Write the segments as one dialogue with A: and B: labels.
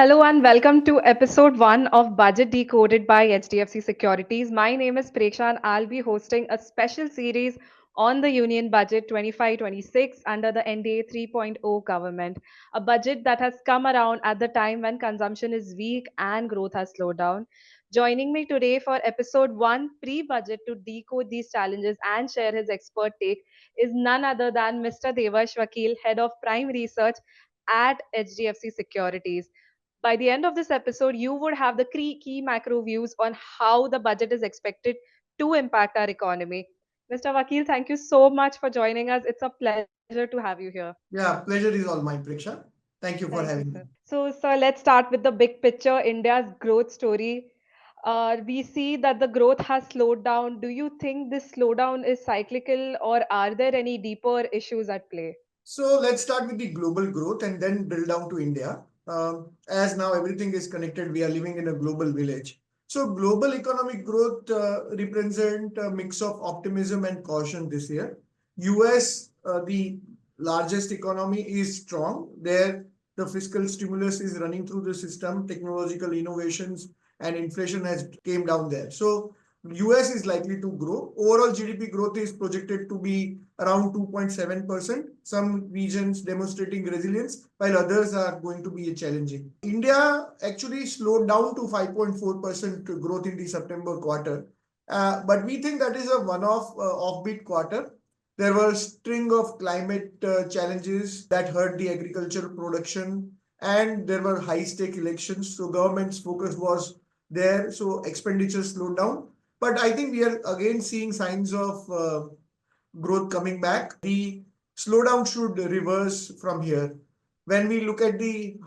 A: Hello and welcome to episode 1 of Budget Decoded by HDFC Securities. My name is Preksha and I'll be hosting a special series on the Union Budget 25-26 under the NDA 3.0 government. A budget that has come around at the time when consumption is weak and growth has slowed down. Joining me today for episode 1 pre-budget to decode these challenges and share his expert take is none other than Mr. Devarsh Vakil, Head of Prime Research at HDFC Securities. By the end of this episode, you would have the key macro views on how the budget is expected to impact our economy. Mr. Vakil, thank you so much for joining us. It's a pleasure to have you here.
B: Yeah, pleasure is all mine, Preksha. Thank you for
A: Thank you,
B: having
A: sir.
B: me.
A: So, sir, let's start with the big picture India's growth story. We see that the growth has slowed down. Do you think this slowdown is cyclical or are there any deeper issues at play?
B: So let's start with the global growth and then drill down to India. As now everything is connected, we are living in a global village. So global economic growth represent a mix of optimism and caution this year. US, the largest economy, is strong. There, the fiscal stimulus is running through the system. Technological innovations and inflation has came down there. So US is likely to grow. Overall GDP growth is projected to be around 2.7%. Some regions demonstrating resilience, while others are going to be challenging. India actually slowed down to 5.4% growth in the September quarter. But we think that is a one-off offbeat quarter. There were a string of climate challenges that hurt the agricultural production, and there were high-stake elections. So government's focus was there. So expenditure slowed down. But I think we are again seeing signs of growth coming back. The slowdown should reverse from here. When we look at the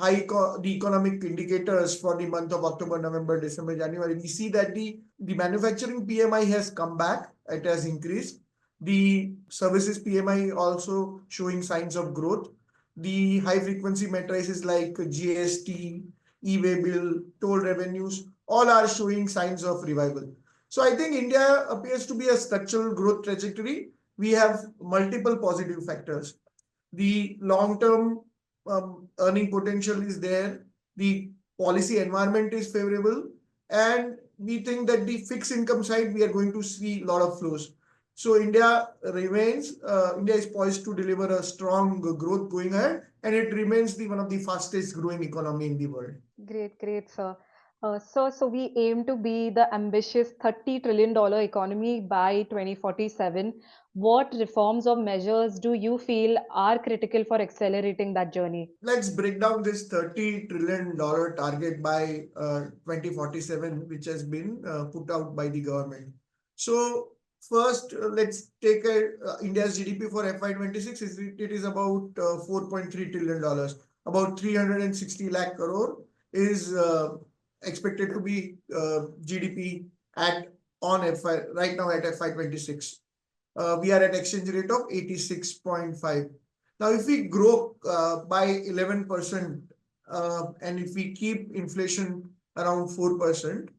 B: economic indicators for the month of October, November, December, January, we see that the manufacturing PMI has come back. It has increased. The services PMI also showing signs of growth. The high frequency matrices like GST, e-way bill, toll revenues, all are showing signs of revival. So I think India appears to be a structural growth trajectory. We have multiple positive factors. The long-term earning potential is there. The policy environment is favorable, and we think that the fixed income side we are going to see a lot of flows. So India is poised to deliver a strong growth going ahead, and it remains the one of the fastest growing economy in the world.
A: Great, sir. So we aim to be the ambitious $30 trillion economy by 2047. What reforms or measures do you feel are critical for accelerating that journey?
B: Let's break down this $30 trillion target by 2047, which has been put out by the government. So first, let's take India's GDP for FY26. It is about $4.3 trillion. About 360 lakh crore is expected to be GDP at on FI right now at FY26. We are at exchange rate of 86.5. Now, if we grow by 11% and if we keep inflation around 4%,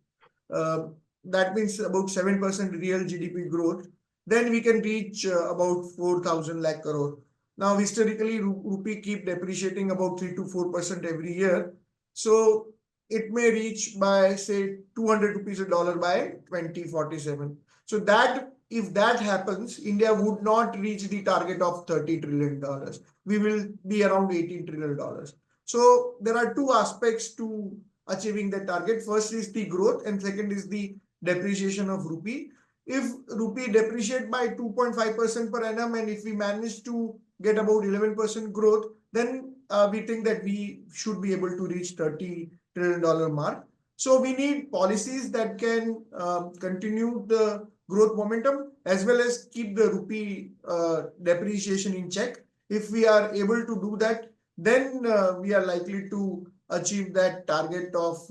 B: uh, that means about 7% real GDP growth, then we can reach about 4,000 lakh crore. Now, historically, rupee keep depreciating about 3 to 4% every year. So it may reach by, say, 200 rupees a dollar by 2047. So that if that happens, India would not reach the target of $30 trillion. We will be around $18 trillion. So there are two aspects to achieving that target. First is the growth, and second is the depreciation of rupee. If rupee depreciate by 2.5% per annum, and if we manage to get about 11% growth, then we think that we should be able to reach $30 trillion mark. So we need policies that can continue the growth momentum as well as keep the rupee depreciation in check. If we are able to do that, then we are likely to achieve that target of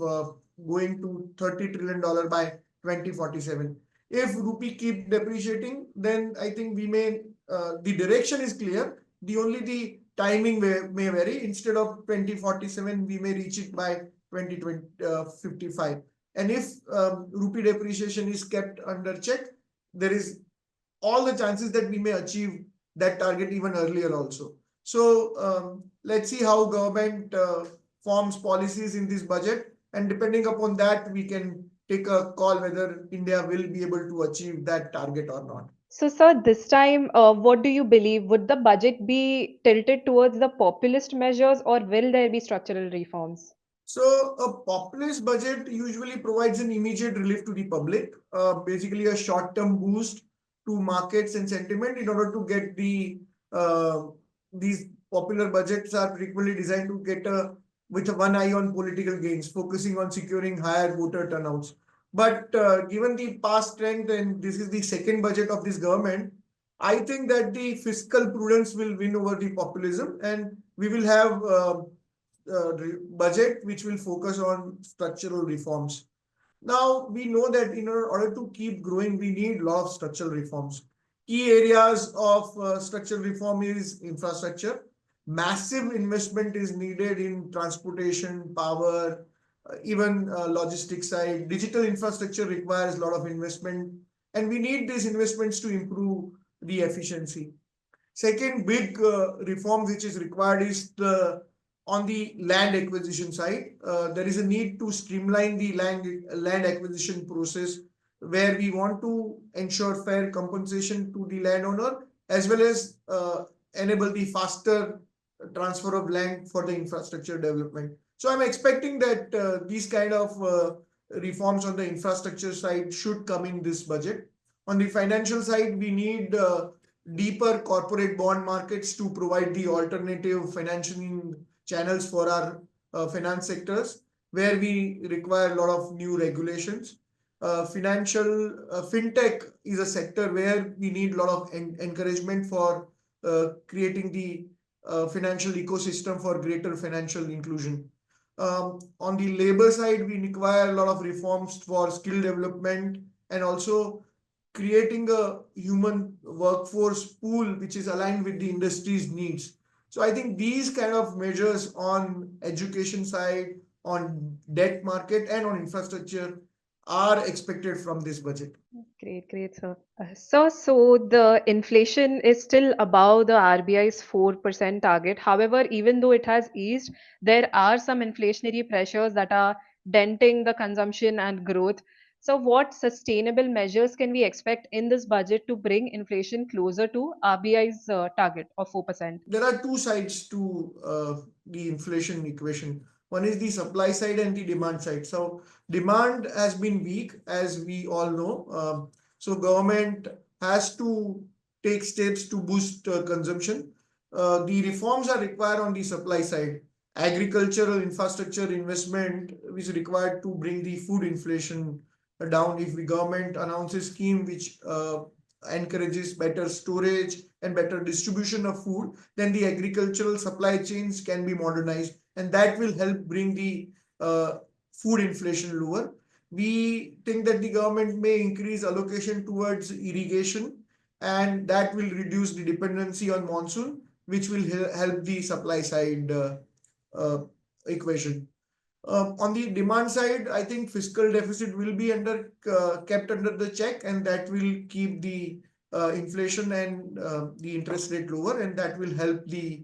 B: going to $30 trillion by 2047. If rupee keep depreciating, then I think we may the direction is clear. The timing may vary. Instead of 2047, we may reach it by 2055. And if rupee depreciation is kept under check, there is all the chances that we may achieve that target even earlier also. So let's see how government forms policies in this budget, and depending upon that, we can take a call whether India will be able to achieve that target or not.
A: So, sir, this time, what do you believe? Would the budget be tilted towards the populist measures or will there be structural reforms?
B: So a populist budget usually provides an immediate relief to the public, basically a short-term boost to markets and sentiment in order to get uh, these popular budgets are frequently designed to get with one eye on political gains, focusing on securing higher voter turnouts. But given the past trend, and this is the second budget of this government, I think that the fiscal prudence will win over the populism, and we will have budget which will focus on structural reforms. Now, we know that in order to keep growing, we need a lot of structural reforms. Key areas of structural reform is infrastructure. Massive investment is needed in transportation, power, even logistics side. Digital infrastructure requires a lot of investment, and we need these investments to improve the efficiency. Second big reform which is required is on the land acquisition side. There is a need to streamline the land acquisition process where we want to ensure fair compensation to the landowner as well as enable the faster transfer of land for the infrastructure development. So I'm expecting that these kind of reforms on the infrastructure side should come in this budget. On the financial side, we need deeper corporate bond markets to provide the alternative financing channels for our finance sectors, where we require a lot of new regulations. Financial fintech is a sector where we need a lot of encouragement for creating the financial ecosystem for greater financial inclusion. On the labor side, we require a lot of reforms for skill development and also creating a human workforce pool which is aligned with the industry's needs. So I think these kind of measures on education side, on debt market, and on infrastructure are expected from this budget.
A: Great, great, sir. So the inflation is still above the RBI's 4% target. However, even though it has eased, there are some inflationary pressures that are denting the consumption and growth. So, what sustainable measures can we expect in this budget to bring inflation closer to RBI's target of 4%?
B: There are two sides to the inflation equation. One is the supply side and the demand side. So demand has been weak, as we all know. So government has to take steps to boost consumption. The reforms are required on the supply side. Agricultural infrastructure investment is required to bring the food inflation down. If the government announces scheme which encourages better storage and better distribution of food, then the agricultural supply chains can be modernized, and that will help bring the food inflation lower. We think that the government may increase allocation towards irrigation, and that will reduce the dependency on monsoon, which will help the supply side uh, equation. On the demand side, I think fiscal deficit will be kept under the check, and that will keep the inflation and the interest rate lower, and that will help the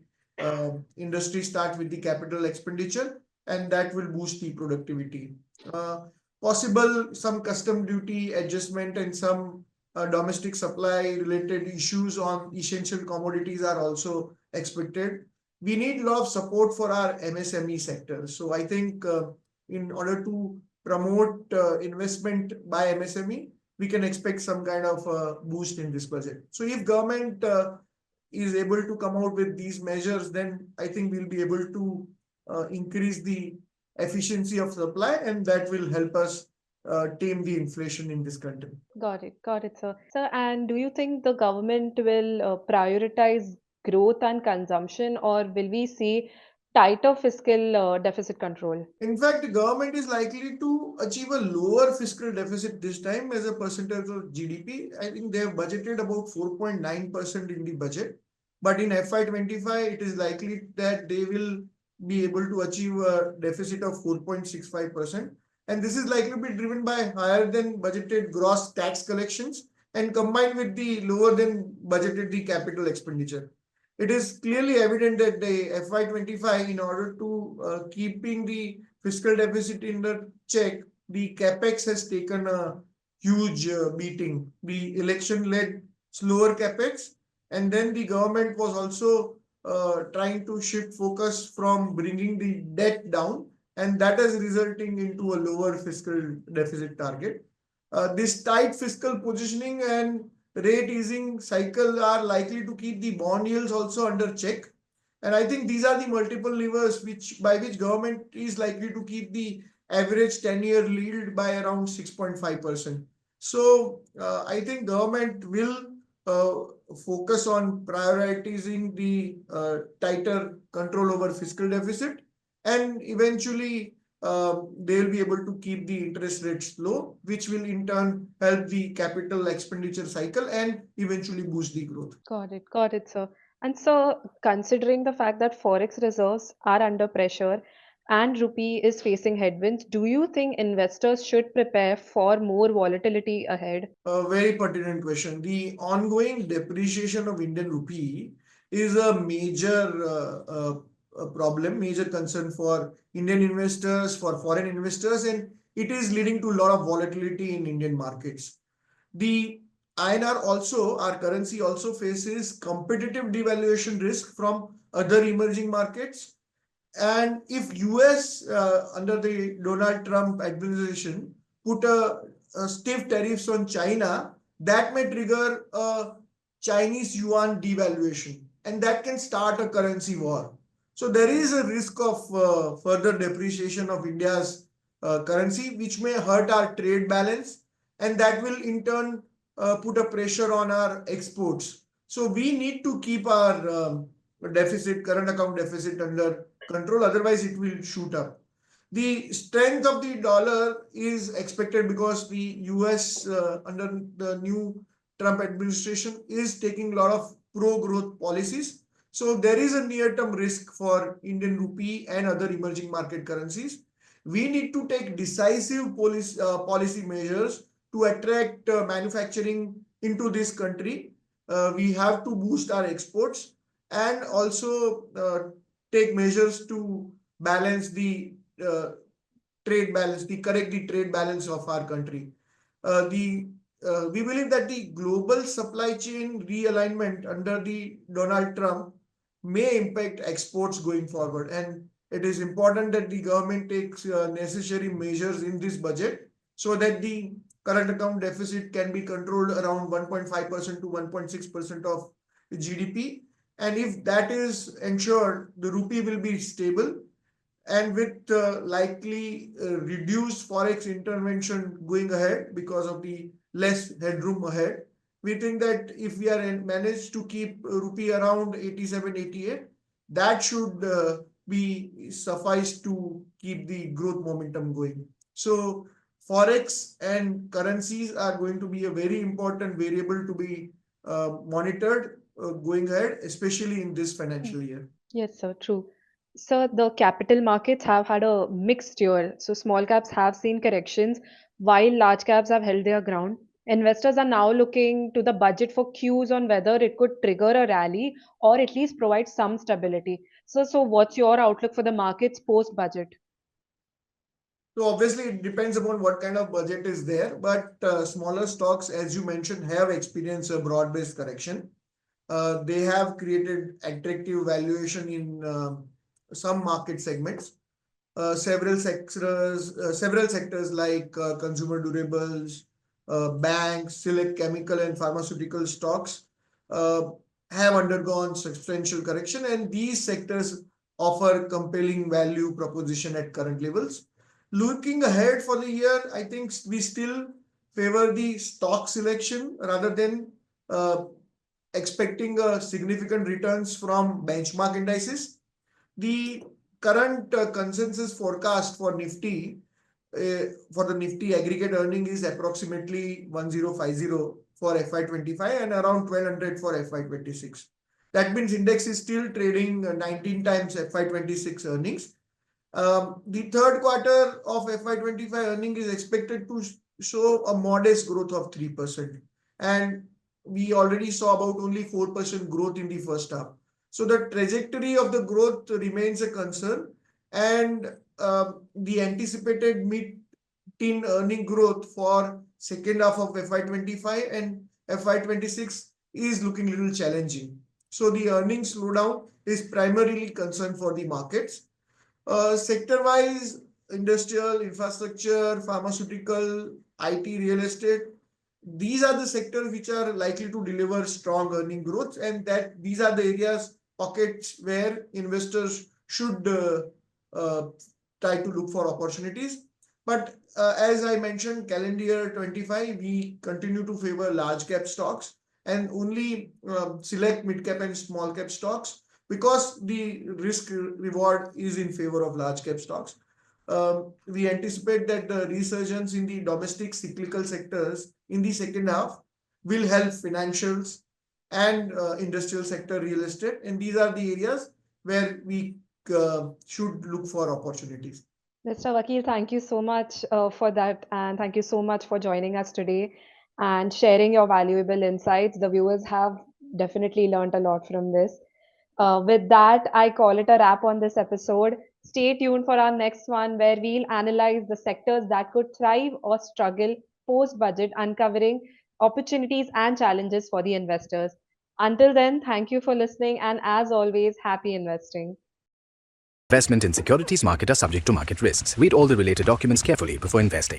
B: industry start with the capital expenditure, and that will boost the productivity. Uh, Possible some custom duty adjustment and some domestic supply related issues on essential commodities are also expected. We need a lot of support for our MSME sector. So I think in order to promote investment by MSME, we can expect some kind of boost in this budget. So if government is able to come out with these measures, then I think we'll be able to increase the efficiency of supply, and that will help us tame the inflation in this country.
A: Got it, sir. Sir, and do you think the government will prioritize growth and consumption, or will we see tighter fiscal deficit control?
B: In fact, the government is likely to achieve a lower fiscal deficit this time as a percentage of GDP. I think they have budgeted about 4.9% in the budget. But in FY25, it is likely that they will be able to achieve a deficit of 4.65%. And this is likely to be driven by higher than budgeted gross tax collections and combined with the lower than budgeted the capital expenditure. it is clearly evident that the FY25, in order to keeping the fiscal deficit in the check, the capex has taken a huge beating. The election led slower capex, and then the government was also trying to shift focus from bringing the debt down, and that is resulting into a lower fiscal deficit target. This tight fiscal positioning and rate easing cycle are likely to keep the bond yields also under check. And I think these are the multiple levers by which government is likely to keep the average 10-year yield by around 6.5%. So I think government will focus on prioritizing the tighter control over fiscal deficit, and eventually they'll be able to keep the interest rates low, which will in turn help the capital expenditure cycle and eventually boost the growth.
A: Got it, sir. And so, considering the fact that forex reserves are under pressure and rupee is facing headwinds, do you think investors should prepare for more volatility ahead?
B: A very pertinent question. The ongoing depreciation of Indian rupee is a major problem, major concern for Indian investors, for foreign investors, and it is leading to a lot of volatility in Indian markets. The INR also, our currency also faces competitive devaluation risk from other emerging markets. And if US under the Donald Trump administration put a stiff tariffs on China, that may trigger a Chinese yuan devaluation, and that can start a currency war. So there is a risk of further depreciation of India's currency, which may hurt our trade balance, and that will in turn put a pressure on our exports. So we need to keep our current account deficit under control, otherwise it will shoot up. The strength of the dollar is expected because the US under the new Trump administration is taking a lot of pro-growth policies. So there is a near-term risk for Indian rupee and other emerging market currencies. We need to take decisive policy measures to attract manufacturing into this country. We have to boost our exports and also take measures to balance the trade balance, correct the trade balance of our country. We believe that the global supply chain realignment under the Donald Trump may impact exports going forward, and it is important that the government takes necessary measures in this budget so that the current account deficit can be controlled around 1.5% to 1.6% of GDP. And if that is ensured, the rupee will be stable, and with likely reduced forex intervention going ahead because of the less headroom ahead, we think that if we are managed to keep rupee around 87, 88, that should be suffice to keep the growth momentum going. So forex and currencies are going to be a very important variable to be monitored going ahead, especially in this financial year.
A: Yes, sir, true. So the capital markets have had a mixed year. So small caps have seen corrections while large caps have held their ground. Investors are now looking to the budget for cues on whether it could trigger a rally or at least provide some stability. So what's your outlook for the markets post budget?
B: So obviously it depends upon what kind of budget is there, but smaller stocks, as you mentioned, have experienced a broad-based correction. They have created attractive valuation in some market segments. Several sectors like consumer durables, banks, select chemical and pharmaceutical stocks uh, have undergone substantial correction, and these sectors offer compelling value proposition at current levels. Looking ahead for the year, I think we still favor the stock selection rather than uh, expecting significant returns from benchmark indices. The current consensus forecast for Nifty for the Nifty aggregate earning is approximately 1050 for FY25 and around 1200 for FY26. That means index is still trading 19 times FY26 earnings. The third quarter of FY25 earning is expected to show a modest growth of 3%. And we already saw about only 4% growth in the first half. So the trajectory of the growth remains a concern, and the anticipated mid-teen earning growth for second half of FY25 and FY26 is looking a little challenging. So the earnings slowdown is primarily concern for the markets. Sector-wise, industrial, infrastructure, pharmaceutical, IT, real estate, these are the sectors which are likely to deliver strong earning growth, and that these are the areas, pockets where investors should uh, try to look for opportunities. But as I mentioned, calendar year 25, we continue to favor large cap stocks and only select mid cap and small cap stocks because the risk reward is in favor of large cap stocks. We anticipate that the resurgence in the domestic cyclical sectors in the second half will help financials and industrial sector real estate. And these are the areas where we should look for opportunities.
A: Mr. Vakil, thank you so much for that, and thank you so much for joining us today and sharing your valuable insights. The viewers have definitely learned a lot from this. With that, I call it a wrap on this episode. Stay tuned for our next one, where we'll analyze the sectors that could thrive or struggle post budget, uncovering opportunities and challenges for the investors. Until then, thank you for listening, and as always, happy investing.
C: Investment in securities market are subject to market risks. Read all the related documents carefully before investing.